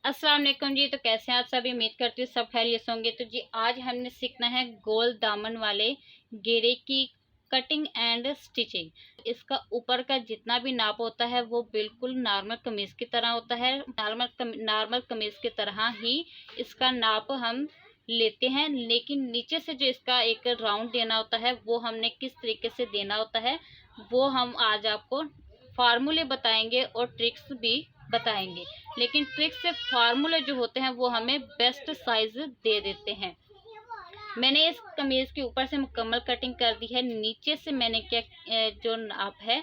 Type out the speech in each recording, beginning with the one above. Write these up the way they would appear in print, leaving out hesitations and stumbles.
अस्सलाम वालेकुम जी। तो कैसे हैं आप सभी? उम्मीद करती हूँ सब खैरियत से होंगे। तो जी आज हमने सीखना है गोल दामन वाले घेरे की कटिंग एंड स्टिचिंग। इसका ऊपर का जितना भी नाप होता है वो बिल्कुल नॉर्मल कमीज की तरह होता है। नॉर्मल कमीज की तरह ही इसका नाप हम लेते हैं, लेकिन नीचे से जो इसका एक राउंड देना होता है वो हमने किस तरीके से देना होता है वो हम आज आपको फार्मूले बताएंगे और ट्रिक्स भी बताएंगे। लेकिन ट्रिक्स से फार्मूले जो होते हैं वो हमें बेस्ट साइज दे देते हैं। मैंने इस कमीज के ऊपर से मुकम्मल कटिंग कर दी है। नीचे से मैंने क्या जो नाप है,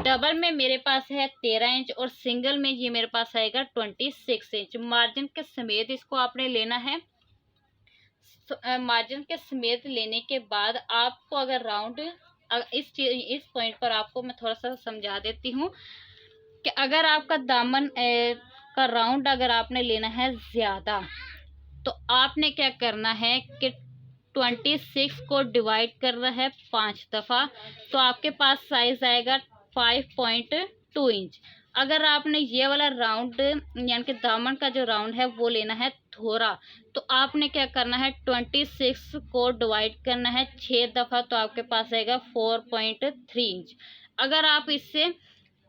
डबल में मेरे पास है 13 इंच और सिंगल में ये मेरे पास आएगा 26 इंच। मार्जिन के समेत इसको आपने लेना है। मार्जिन के समेत लेने के बाद आपको अगर राउंड, इस पॉइंट पर आपको मैं थोड़ा सा समझा देती हूँ कि अगर आपका दामन का राउंड अगर आपने लेना है ज़्यादा, तो आपने क्या करना है कि 26 को डिवाइड करना है 5 दफ़ा, तो आपके पास साइज आएगा 5.2 इंच। अगर आपने ये वाला राउंड यानी कि दामन का जो राउंड है वो लेना है थोड़ा, तो आपने क्या करना है 26 को डिवाइड करना है 6 दफ़ा, तो आपके पास आएगा 4.3 इंच। अगर आप इससे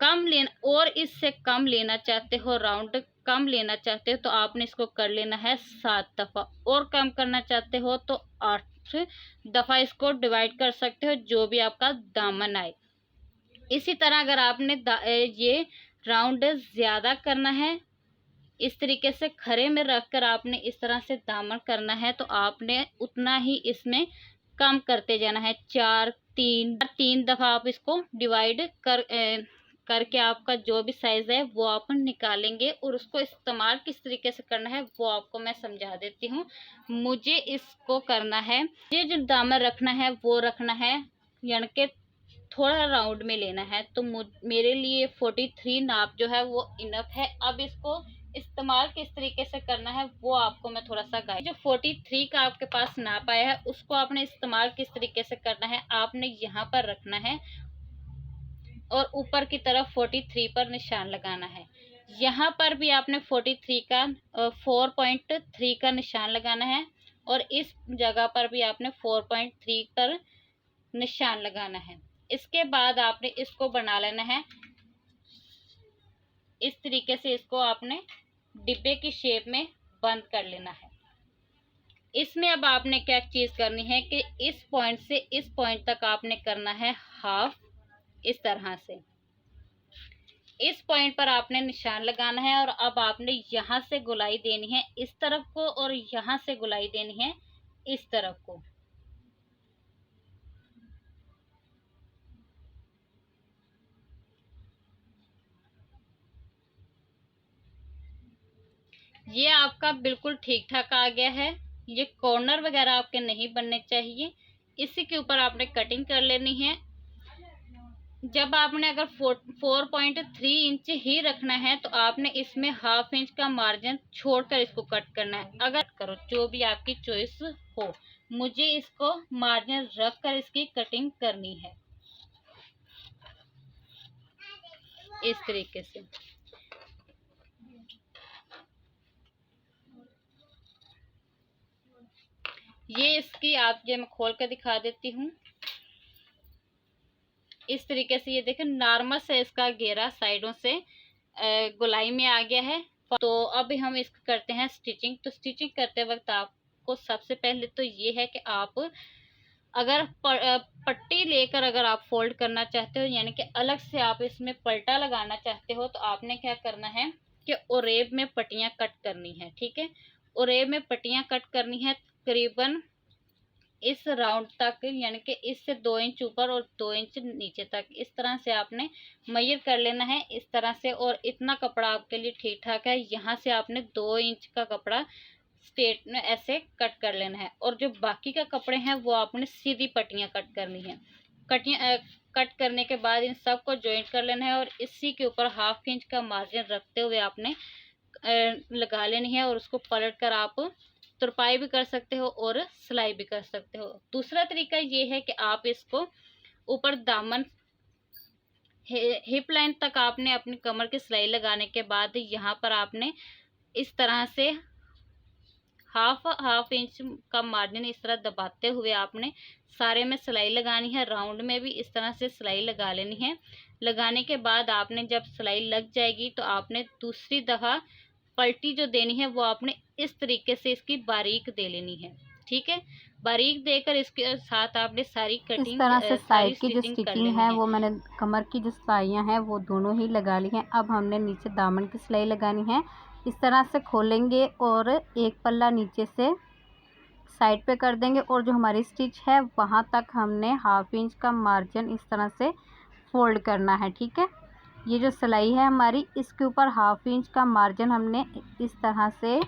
कम लेना और इससे कम लेना चाहते हो, राउंड कम लेना चाहते हो, तो आपने इसको कर लेना है 7 दफ़ा, और कम करना चाहते हो तो 8 दफ़ा इसको डिवाइड कर सकते हो, जो भी आपका दामन आए। इसी तरह अगर आपने ये राउंड ज़्यादा करना है, इस तरीके से खरे में रखकर आपने इस तरह से दामन करना है, तो आपने उतना ही इसमें कम करते जाना है। 3 दफ़ा आप इसको डिवाइड करके आपका जो भी साइज़ है वो आप निकालेंगे, और उसको इस्तेमाल किस तरीके से करना है वो आपको मैं समझा देती हूँ। मुझे इसको करना है, ये जो दामन रखना है वो रखना है यानी कि थोड़ा राउंड में लेना है, तो मेरे लिए 43 नाप जो है वो इनफ है। अब इसको इस्तेमाल किस तरीके से करना है वो आपको मैं थोड़ा सा गाइड, जो 43 का आपके पास नाप आया है उसको आपने इस्तेमाल किस तरीके से करना है, आपने यहाँ पर रखना है और ऊपर की तरफ 43 पर निशान लगाना है। यहाँ पर भी आपने 43 का 4.3 का निशान लगाना है, और इस जगह पर भी आपने 4.3 पर निशान लगाना है। इसके बाद आपने इसको बना लेना है इस तरीके से, इसको आपने डिब्बे की शेप में बंद कर लेना है। इसमें अब आपने क्या चीज़ करनी है कि इस पॉइंट से इस पॉइंट तक आपने करना है हाफ, इस तरह से इस पॉइंट पर आपने निशान लगाना है, और अब आपने यहाँ से गोलाई देनी है इस तरफ को, और यहाँ से गोलाई देनी है इस तरफ को। ये आपका बिल्कुल ठीक ठाक आ गया है। ये कॉर्नर वगैरह आपके नहीं बनने चाहिए। इसी के ऊपर आपने कटिंग कर लेनी है। जब आपने अगर 4.3 इंच ही रखना है, तो आपने इसमें हाफ इंच का मार्जिन छोड़कर इसको कट करना है। अगर करो जो भी आपकी चॉइस हो, मुझे इसको मार्जिन रख कर इसकी कटिंग करनी है इस तरीके से। ये इसकी आप ये मैं खोल कर दिखा देती हूँ। इस तरीके से ये देखें, नॉर्मल से इसका घेरा साइडों से गोलाई में आ गया है। तो अब हम इसको करते हैं स्टिचिंग। तो स्टिचिंग करते वक्त आपको सबसे पहले तो ये है कि आप अगर पट्टी लेकर अगर आप फोल्ड करना चाहते हो, यानी कि अलग से आप इसमें पलटा लगाना चाहते हो, तो आपने क्या करना है कि ओरेब में पट्टियाँ कट करनी है। ठीक है, ओरेब में पट्टियाँ कट करनी है तकरीबन इस राउंड तक, यानी कि इससे 2 इंच ऊपर और 2 इंच नीचे तक, इस तरह से आपने मेजर कर लेना है इस तरह से। और इतना कपड़ा आपके लिए ठीक ठाक है। यहाँ से आपने 2 इंच का कपड़ा स्ट्रेट में ऐसे कट कर लेना है, और जो बाकी का कपड़े हैं वो आपने सीधी पट्टियाँ कट करनी है। कट करने के बाद इन सब को ज्वाइंट कर लेना है, और इसी के ऊपर हाफ इंच का मार्जिन रखते हुए आपने लगा लेनी है, और उसको पलट कर आप तुरपाई भी कर सकते हो और सिलाई भी कर सकते हो। दूसरा तरीका ये है कि आप इसको ऊपर दामन हिप लाइन तक आपने अपनी कमर की सिलाई लगाने के बाद यहाँ पर आपने इस तरह से हाफ हाफ इंच का मार्जिन इस तरह दबाते हुए आपने सारे में सिलाई लगानी है। राउंड में भी इस तरह से सिलाई लगा लेनी है। लगाने के बाद आपने जब सिलाई लग जाएगी तो आपने दूसरी दफ़ा पलटी जो देनी है वो आपने इस तरीके से इसकी बारीक दे लेनी है। ठीक है, बारीक देकर इसके साथ आपने सारी इस कटिंग तरह से सारी साइड की जो स्टिचिंग कर स्टिचिंग लेनी है है। वो मैंने कमर की जो सिलाइयाँ हैं वो दोनों ही लगा ली हैं। अब हमने नीचे दामन की सिलाई लगानी है। इस तरह से खोलेंगे और एक पल्ला नीचे से साइड पे कर देंगे और जो हमारी स्टिच है वहाँ तक हमने हाफ इंच का मार्जिन इस तरह से फोल्ड करना है। ठीक है, ये जो सिलाई है हमारी इसके ऊपर हाफ इंच का मार्जिन हमने इस तरह से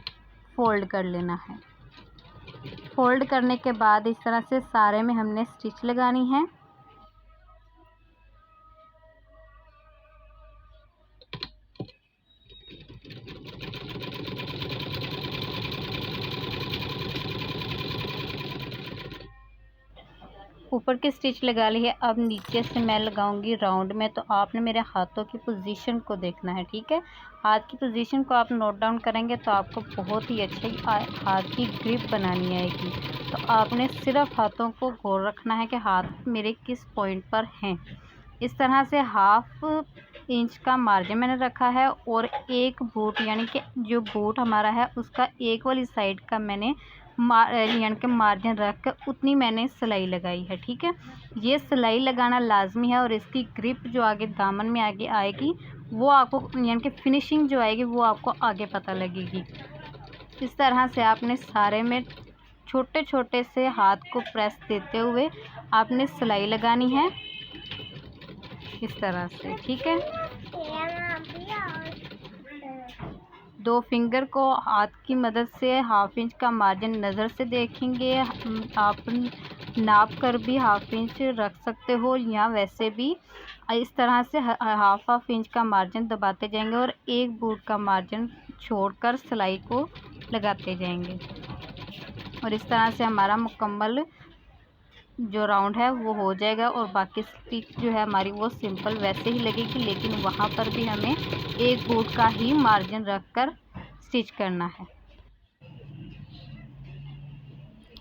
फोल्ड कर लेना है। फोल्ड करने के बाद इस तरह से सारे में हमने स्टिच लगानी है। ऊपर की स्टिच लगा ली है। अब नीचे से मैं लगाऊंगी राउंड में, तो आपने मेरे हाथों की पोजीशन को देखना है। ठीक है, हाथ की पोजीशन को आप नोट डाउन करेंगे तो आपको बहुत ही अच्छी हाथ की ग्रिप बनानी आएगी। तो आपने सिर्फ हाथों को गौर रखना है कि हाथ मेरे किस पॉइंट पर हैं। इस तरह से हाफ इंच का मार्जिन मैंने रखा है और एक बूट यानी कि जो बूट हमारा है उसका एक वाली साइड का मैंने यानी कि मार्जिन रख कर उतनी मैंने सिलाई लगाई है। ठीक है, ये सिलाई लगाना लाजमी है और इसकी ग्रिप जो आगे दामन में आगे आएगी वो आपको यानी कि फिनिशिंग जो आएगी वो आपको आगे पता लगेगी। इस तरह से आपने सारे में छोटे छोटे से हाथ को प्रेस देते हुए आपने सिलाई लगानी है इस तरह से। ठीक है, दो फिंगर को हाथ की मदद से हाफ इंच का मार्जिन नज़र से देखेंगे। आप नाप कर भी हाफ इंच रख सकते हो या वैसे भी इस तरह से हाफ इंच का मार्जिन दबाते जाएंगे और एक बूट का मार्जिन छोड़कर सिलाई को लगाते जाएंगे और इस तरह से हमारा मुकम्मल जो राउंड है वो हो जाएगा। और बाकी स्टिच जो है हमारी वो सिंपल वैसे ही लगेगी, लेकिन वहाँ पर भी हमें एक बूट का ही मार्जिन रखकर स्टिच करना है।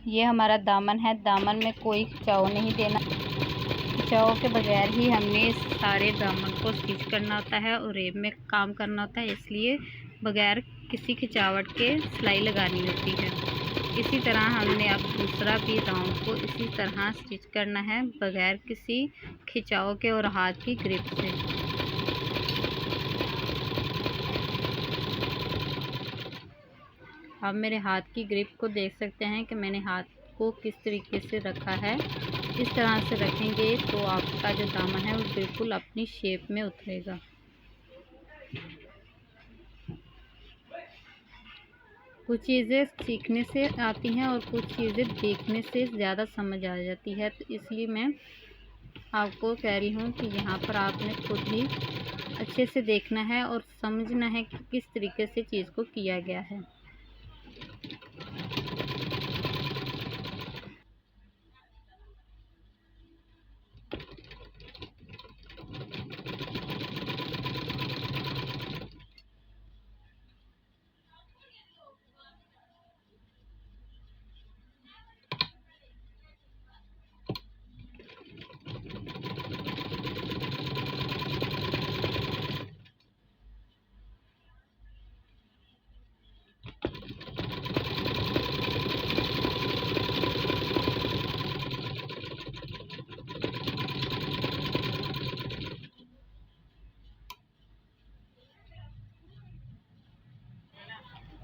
ये हमारा दामन है, दामन में कोई खिंचाव नहीं देना। खिंचाव के बगैर ही हमने सारे दामन को स्टिच करना होता है और रेब में काम करना होता है, इसलिए बगैर किसी खिंचावट के सिलाई लगानी होती है। इसी तरह हमने अब दूसरा भी राउंड को इसी तरह स्टिच करना है बगैर किसी खिंचाव के और हाथ की ग्रिप से। आप मेरे हाथ की ग्रिप को देख सकते हैं कि मैंने हाथ को किस तरीके से रखा है। इस तरह से रखेंगे तो आपका जो दामन है वो बिल्कुल अपनी शेप में उतरेगा। कुछ चीज़ें सीखने से आती हैं और कुछ चीज़ें देखने से ज़्यादा समझ आ जाती है, तो इसलिए मैं आपको कह रही हूँ कि यहाँ पर आपने खुद ही अच्छे से देखना है और समझना है कि किस तरीके से चीज़ को किया गया है।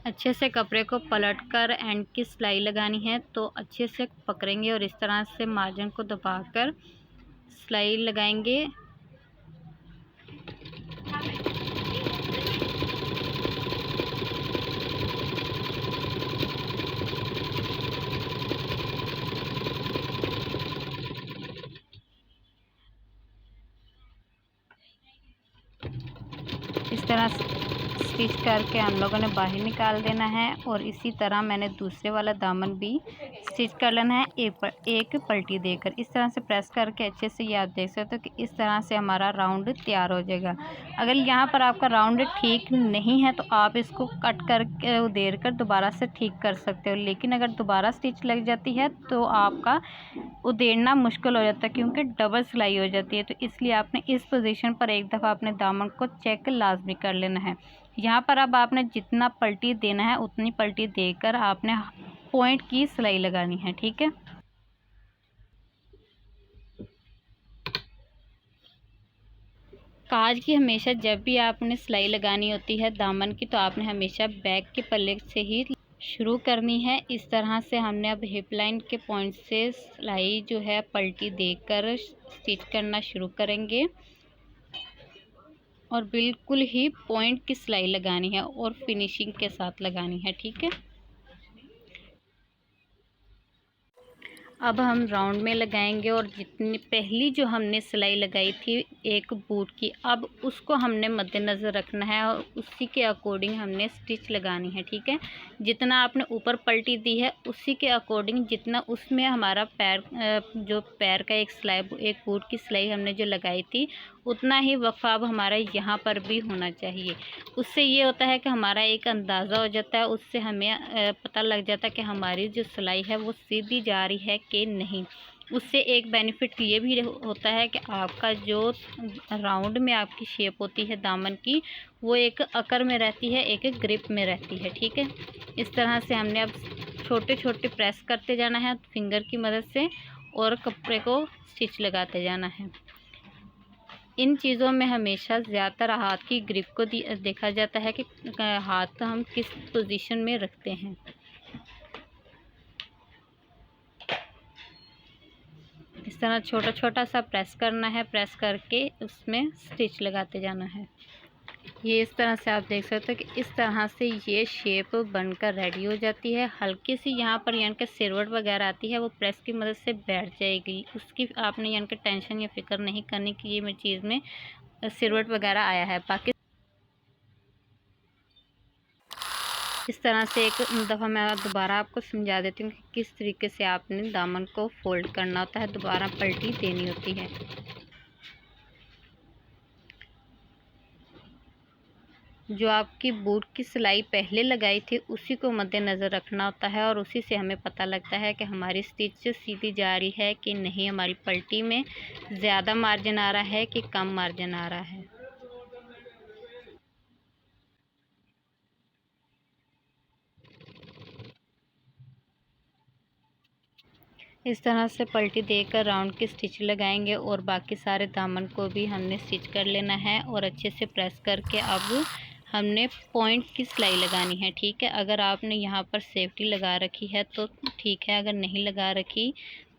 अच्छे से कपड़े को पलटकर एंड की सिलाई लगानी है, तो अच्छे से पकड़ेंगे और इस तरह से मार्जिन को दबाकर सिलाई लगाएंगे। इस तरह से स्टिच करके हम लोगों ने बाहर निकाल देना है। और इसी तरह मैंने दूसरे वाला दामन भी स्टिच कर लेना है एक पलटी देकर। इस तरह से प्रेस करके अच्छे से ये आप देख सकते हो कि इस तरह से हमारा राउंड तैयार हो जाएगा। अगर यहाँ पर आपका राउंड ठीक नहीं है तो आप इसको कट करके उधेड़ कर दोबारा से ठीक कर सकते हो, लेकिन अगर दोबारा स्टिच लग जाती है तो आपका उधेड़ना मुश्किल हो जाता है क्योंकि डबल सिलाई हो जाती है। तो इसलिए आपने इस पोजीशन पर एक दफ़ा अपने दामन को चेक लाजमी कर लेना है। यहाँ पर अब आपने जितना पलटी देना है उतनी पलटी देकर आपने पॉइंट की सिलाई लगानी है, ठीक है। काज की हमेशा जब भी आपने सिलाई लगानी होती है दामन की तो आपने हमेशा बैक के पल्ले से ही शुरू करनी है। इस तरह से हमने अब हिप लाइन के पॉइंट से सिलाई जो है पलटी देकर स्टिच करना शुरू करेंगे और बिल्कुल ही पॉइंट की सिलाई लगानी है और फिनिशिंग के साथ लगानी है, ठीक है। अब हम राउंड में लगाएंगे और जितनी पहली जो हमने सिलाई लगाई थी एक बूट की, अब उसको हमने मद्देनज़र रखना है और उसी के अकॉर्डिंग हमने स्टिच लगानी है, ठीक है। जितना आपने ऊपर पलटी दी है उसी के अकॉर्डिंग जितना उसमें हमारा जो पैर का एक बूट की सिलाई हमने जो लगाई थी उतना ही वक्फा अब हमारा यहाँ पर भी होना चाहिए। उससे ये होता है कि हमारा एक अंदाज़ा हो जाता है, उससे हमें पता लग जाता है कि हमारी जो सिलाई है वो सीधी जा रही है कि नहीं। उससे एक बेनिफिट ये भी होता है कि आपका जो राउंड में आपकी शेप होती है दामन की वो एक अकर में रहती है, एक ग्रिप में रहती है, ठीक है। इस तरह से हमने अब छोटे छोटे प्रेस करते जाना है फिंगर की मदद से और कपड़े को स्टिच लगाते जाना है। इन चीज़ों में हमेशा ज़्यादातर हाथ की ग्रिप को देखा जाता है कि हाथ हम किस पोजीशन में रखते हैं। इस तरह छोटा छोटा सा प्रेस करना है, प्रेस करके उसमें स्टिच लगाते जाना है। ये इस तरह से आप देख सकते हो कि इस तरह से ये शेप बनकर रेडी हो जाती है। हल्की सी यहाँ पर यानी कि सिरवट वगैरह आती है वो प्रेस की मदद से बैठ जाएगी, उसकी आपने यानी कि टेंशन या फिक्र नहीं करनी कि ये मेरी चीज़ में सिरवट वगैरह आया है। बाकी इस तरह से एक दफ़ा मैं दोबारा आपको समझा देती हूँ कि किस तरीके से आपने दामन को फोल्ड करना होता है, दोबारा पलटी देनी होती है। जो आपकी बूट की सिलाई पहले लगाई थी उसी को मद्देनज़र रखना होता है और उसी से हमें पता लगता है कि हमारी स्टिच सीधी जा रही है कि नहीं, हमारी पलटी में ज़्यादा मार्जिन आ रहा है कि कम मार्जिन आ रहा है। इस तरह से पलटी देकर राउंड की स्टिच लगाएंगे और बाकी सारे दामन को भी हमने स्टिच कर लेना है और अच्छे से प्रेस करके अब हमने पॉइंट की सिलाई लगानी है, ठीक है। अगर आपने यहाँ पर सेफ्टी लगा रखी है तो ठीक है, अगर नहीं लगा रखी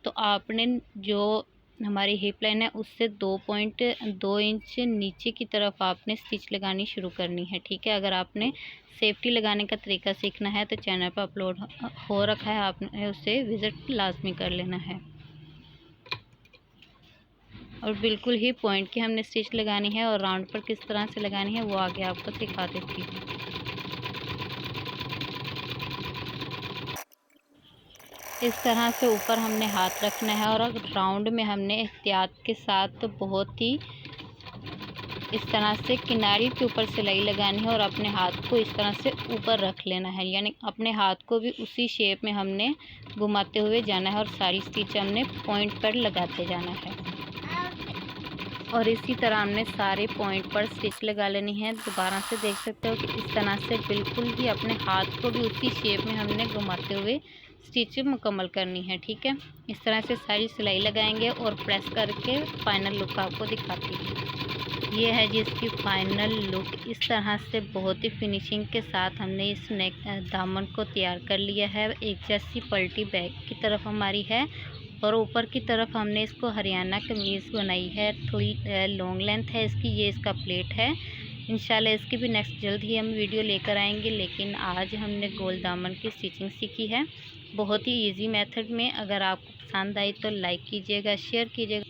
तो आपने जो हमारी हिप लाइन है उससे 2.2 इंच नीचे की तरफ आपने स्टिच लगानी शुरू करनी है, ठीक है। अगर आपने सेफ्टी लगाने का तरीका सीखना है तो चैनल पर अपलोड हो रखा है, आपने उसे विज़िट लाजमी कर लेना है। और बिल्कुल ही पॉइंट की हमने स्टिच लगानी है और राउंड पर किस तरह से लगानी है वो आगे आपको सिखा देती हूँ। इस तरह से ऊपर हमने हाथ रखना है और राउंड में हमने एहतियात के साथ बहुत ही इस तरह से किनारी के ऊपर सिलाई लगानी है और अपने हाथ को इस तरह से ऊपर रख लेना है, यानी अपने हाथ को भी उसी शेप में हमने घुमाते हुए जाना है और सारी स्टिच हमने पॉइंट पर लगाते जाना है। और इसी तरह हमने सारे पॉइंट पर स्टिच लगा लेनी है। दोबारा से देख सकते हो कि इस तरह से बिल्कुल ही अपने हाथ को भी उसी शेप में हमने घुमाते हुए स्टिच मुकम्मल करनी है, ठीक है। इस तरह से सारी सिलाई लगाएंगे और प्रेस करके फाइनल लुक आपको दिखाती है। ये है जिसकी फाइनल लुक। इस तरह से बहुत ही फिनिशिंग के साथ हमने इस दामन को तैयार कर लिया है। एक जैसी पलटी बैक की तरफ हमारी है और ऊपर की तरफ हमने इसको हरियाणा कमीज़ बनाई है, थोड़ी लॉन्ग लेंथ है इसकी। ये इसका प्लेट है। इंशाल्लाह इसकी भी नेक्स्ट जल्द ही हम वीडियो लेकर आएंगे, लेकिन आज हमने गोल दामन की स्टिचिंग सीखी है बहुत ही इजी मेथड में। अगर आपको पसंद आई तो लाइक कीजिएगा, शेयर कीजिएगा।